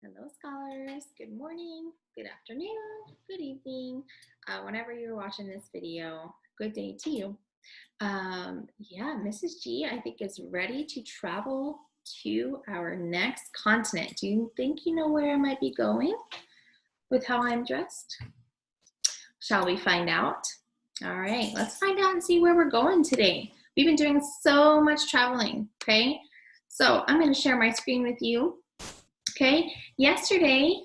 Hello, scholars. Good morning, good afternoon, good evening. Whenever you're watching this video, good day to you. Yeah, Mrs. G, I think is ready to travel to our next continent. Do you think you know where I might be going with how I'm dressed? Shall we find out? All right, let's find out and see where we're going today. We've been doing so much traveling, okay? So I'm going to share my screen with you. Okay, yesterday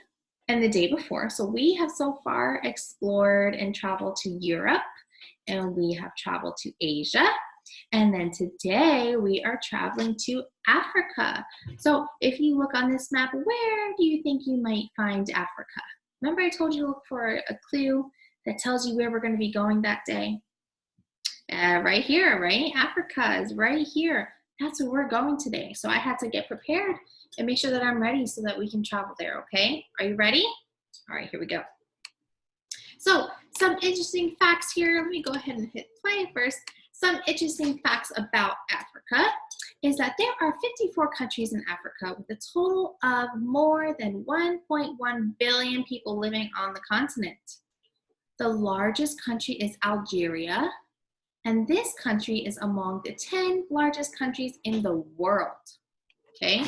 and the day before, so we have so far explored and traveled to Europe, and we have traveled to Asia, and then today we are traveling to Africa. So if you look on this map, where do you think you might find Africa? Remember I told you to look for a clue that tells you where we're going to be going that day? Right here, right? Africa is right here. That's where we're going today. So I had to get prepared and make sure that I'm ready so that we can travel there, okay? Are you ready? All right, here we go. So some interesting facts here. Let me go ahead and hit play first. Some interesting facts about Africa is that there are 54 countries in Africa with a total of more than 1.1 billion people living on the continent. The largest country is Algeria, and this country is among the 10 largest countries in the world, okay?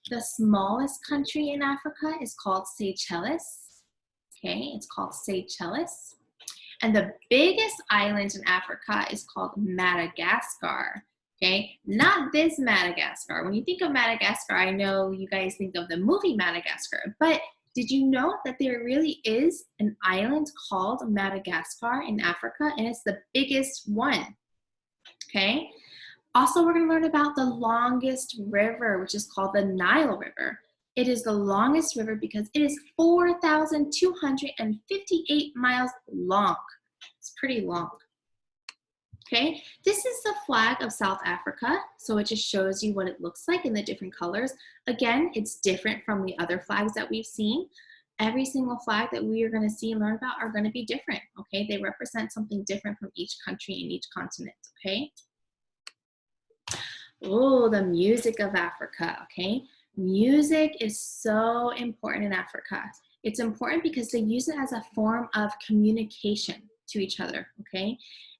The smallest country in Africa is called Seychelles, okay? It's called Seychelles. And the biggest island in Africa is called Madagascar, okay? Not this Madagascar. When you think of Madagascar, I know you guys think of the movie Madagascar, but did you know that there really is an island called Madagascar in Africa, and it's the biggest one, okay? Also, we're going to learn about the longest river, which is called the Nile River. It is the longest river because it is 4,258 miles long. It's pretty long. Okay, this is the flag of South Africa, so it just shows you what it looks like in the different colors. Again, it's different from the other flags that we've seen. Every single flag that we are going to see and learn about are going to be different, okay? They represent something different from each country and each continent, okay? Oh, the music of Africa, okay? Music is so important in Africa. It's important because they use it as a form of communication to each other, okay?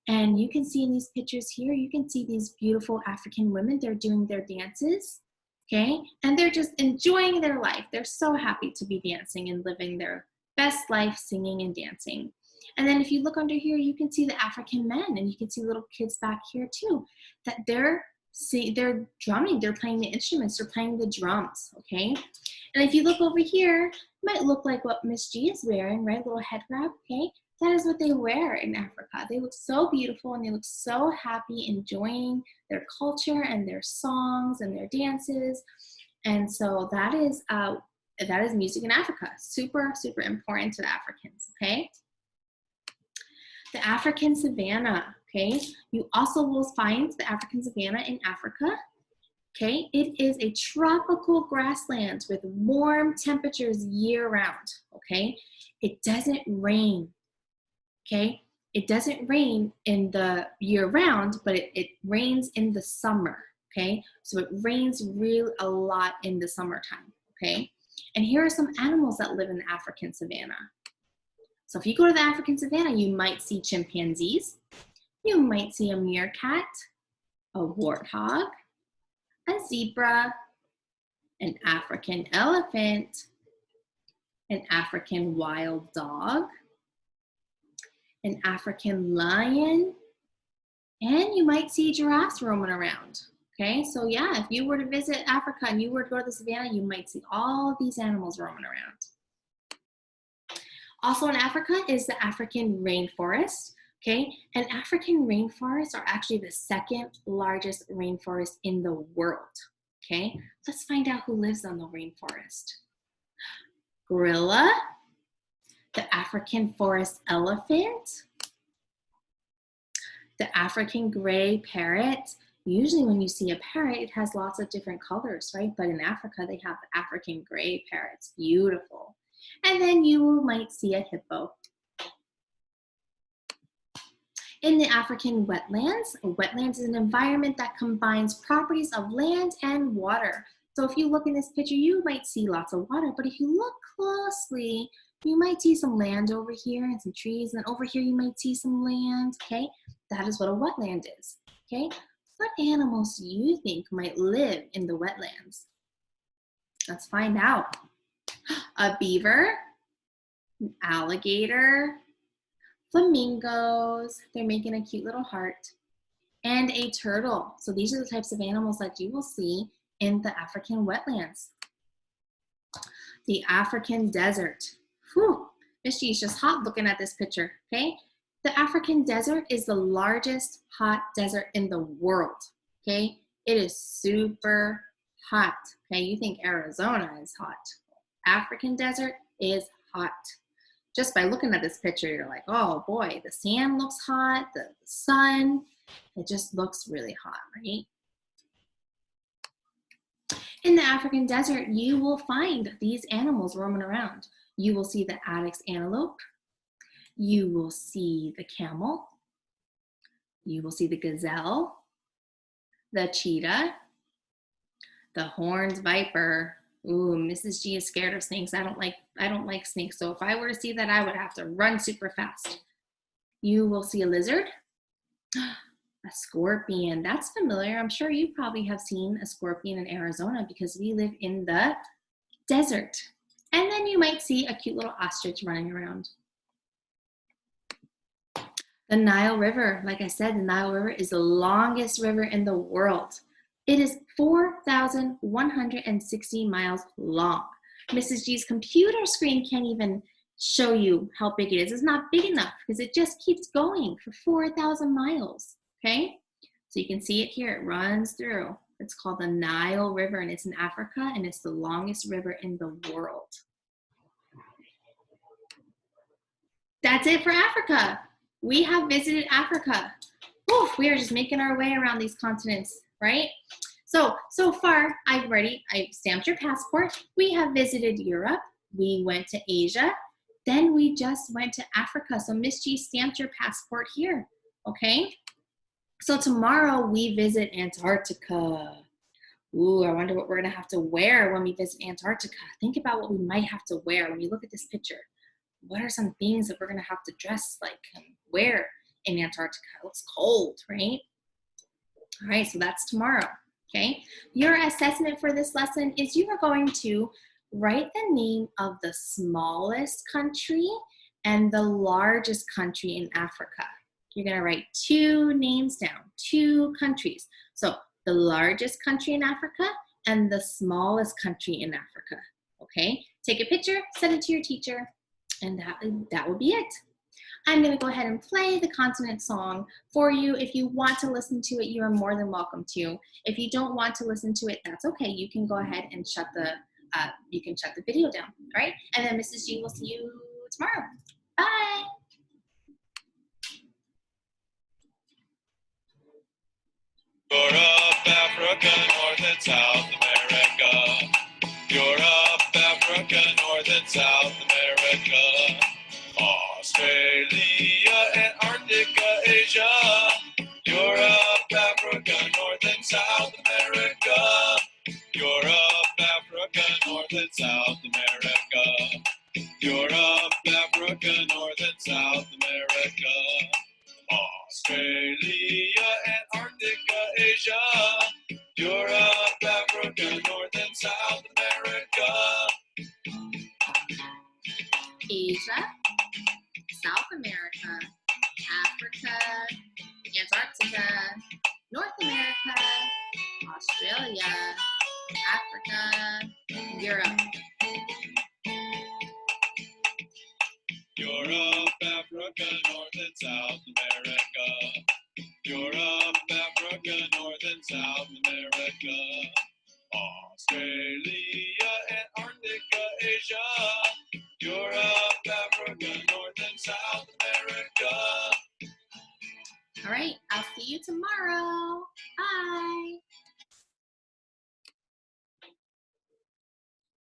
And you can see in these pictures here, you can see these beautiful African women. They're doing their dances, okay? And they're just enjoying their life. They're so happy to be dancing and living their best life singing and dancing. And then if you look under here, you can see the African men, and you can see little kids back here too, that they're drumming, they're playing the instruments, they're playing the drums, okay? And if you look over here, it might look like what Miss G is wearing, right? A little head wrap, okay? That is what they wear in Africa. They look so beautiful and they look so happy enjoying their culture and their songs and their dances. And so that is music in Africa. Super, super important to the Africans, okay? The African savanna, okay? You also will find the African savanna in Africa, okay? It is a tropical grassland with warm temperatures year round, okay? It doesn't rain, okay? It doesn't rain in the year round, but it rains in the summer, okay? So it rains a lot in the summertime, okay? And here are some animals that live in the African savanna. So if you go to the African savanna, you might see chimpanzees, you might see a meerkat, a warthog, a zebra, an African elephant, an African wild dog, an African lion, and you might see giraffes roaming around. Okay, so yeah, if you were to visit Africa and you were to go to the savannah, you might see all of these animals roaming around. Also in Africa is the African rainforest, okay? And African rainforests are actually the second largest rainforest in the world, okay? Let's find out who lives on the rainforest. Gorilla, the African forest elephant, the African gray parrot. Usually when you see a parrot, it has lots of different colors, right? But in Africa, they have the African gray parrots, beautiful. And then you might see a hippo. In the African wetlands, a wetlands is an environment that combines properties of land and water. So if you look in this picture, you might see lots of water, but if you look closely, you might see some land over here and some trees, and over here you might see some land, okay? That is what a wetland is, okay? What animals do you think might live in the wetlands? Let's find out. A beaver, an alligator, flamingos, they're making a cute little heart, and a turtle. So these are the types of animals that you will see in the African wetlands. The African desert. Whew, Miss G is just hot looking at this picture, okay? The African desert is the largest hot desert in the world, okay? It is super hot, okay? You think Arizona is hot. African desert is hot. Just by looking at this picture, you're like, oh boy, the sand looks hot, the sun, it just looks really hot, right? In the African desert, you will find these animals roaming around. You will see the Addax antelope. You will see the camel. You will see the gazelle, the cheetah, the horned viper. Ooh, Mrs. G is scared of snakes. I don't like snakes. So if I were to see that, I would have to run super fast. You will see a lizard, a scorpion. That's familiar. I'm sure you probably have seen a scorpion in Arizona because we live in the desert. And then you might see a cute little ostrich running around. The Nile River, like I said, the Nile River is the longest river in the world. It is 4,160 miles long. Mrs. G's computer screen can't even show you how big it is. It's not big enough because it just keeps going for 4,000 miles, okay? So you can see it here, it runs through. It's called the Nile River and it's in Africa and it's the longest river in the world. That's it for Africa. We have visited Africa. Oof, we are just making our way around these continents, right? So far, I've stamped your passport. We have visited Europe. We went to Asia. Then we just went to Africa. So Miss G stamped your passport here, okay? So tomorrow we visit Antarctica. Ooh, I wonder what we're gonna have to wear when we visit Antarctica. Think about what we might have to wear when you look at this picture. What are some things that we're gonna have to dress like and wear in Antarctica? It's cold, right? All right, so that's tomorrow, okay? Your assessment for this lesson is you are going to write the name of the smallest country and the largest country in Africa. You're gonna write two names down, two countries. So the largest country in Africa and the smallest country in Africa, okay? Take a picture, send it to your teacher, and that will be it. I'm gonna go ahead and play the continent song for you. If you want to listen to it, you are more than welcome to. If you don't want to listen to it, that's okay. You can go ahead and shut the video down, all right? And then Mrs. G will see you tomorrow. Bye. Europe, Africa, North and South America. Europe, Africa, North and South America. Australia, Antarctica, Asia. Europe, Africa, North and South America. Europe, Africa, North and South America. Europe, Africa, North and South America. Australia, Antarctica, Asia. Europe, Africa, North and South America. Asia, South America, Africa, Antarctica, North America, Australia, Africa, Europe. Europe, Africa, North and South America. Europe, Africa, North and South America. Australia, Antarctica, Asia. Europe, Africa, North and South America. All right, I'll see you tomorrow. Bye.